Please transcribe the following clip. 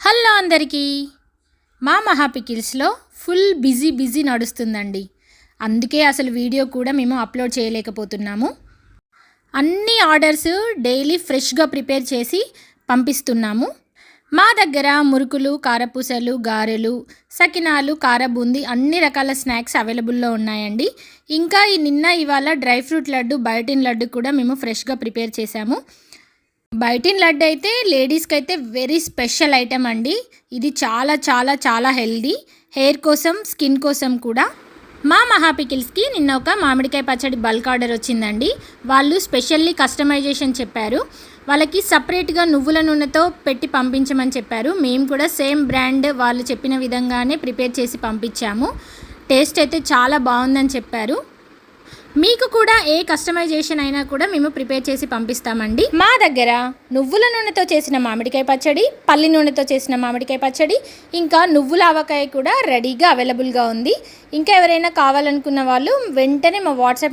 Hello అందరికీ. మా మహా పికిల్స్లో ఫుల్ బిజీ నడుస్తుందండి. అందుకే అసలు వీడియో కూడా మేము అప్లోడ్ చేయలేకపోతున్నాము. అన్ని ఆర్డర్స్ డైలీ ఫ్రెష్గా ప్రిపేర్ చేసి పంపిస్తున్నాము. మా దగ్గర మురుకులు, కారపూసలు, గారెలు, సకినాలు, కార బూందీ అన్ని రకాల స్నాక్స్ అవైలబుల్లో ఉన్నాయండి. ఇంకా నిన్న ఇవాళ dry fruit laddu, biotin laddu కూడా మేము ఫ్రెష్గా ప్రిపేర్ చేసాము. బయోటిన్ లడ్డు అయితే లేడీస్కి అయితే వెరీ స్పెషల్ ఐటెం అండి. ఇది చాలా చాలా చాలా హెల్దీ, హెయిర్ కోసం, స్కిన్ కోసం కూడా. మా మహా పికిల్స్కి నిన్న ఒక మామిడికాయ పచ్చడి బల్క్ ఆర్డర్ వచ్చిందండి. వాళ్ళు స్పెషల్లీ కస్టమైజేషన్ చెప్పారు. వాళ్ళకి సపరేట్గా నువ్వుల నూనెతో పెట్టి పంపించమని చెప్పారు. మేము కూడా సేమ్ బ్రాండ్ వాళ్ళు చెప్పిన విధంగానే ప్రిపేర్ చేసి పంపించాము. టేస్ట్ అయితే చాలా బాగుందని చెప్పారు. మీకు కూడా ఏ కస్టమైజేషన్ అయినా కూడా మేము ప్రిపేర్ చేసి పంపిస్తామండి. మా దగ్గర నువ్వుల నూనెతో చేసిన మామిడికాయ పచ్చడి, పల్లి నూనెతో చేసిన మామిడికాయ పచ్చడి, ఇంకా నువ్వుల ఆవకాయ కూడా రెడీగా అవైలబుల్గా ఉంది. ఇంకా ఎవరైనా కావాలనుకున్న వాళ్ళు వెంటనే మా వాట్సాప్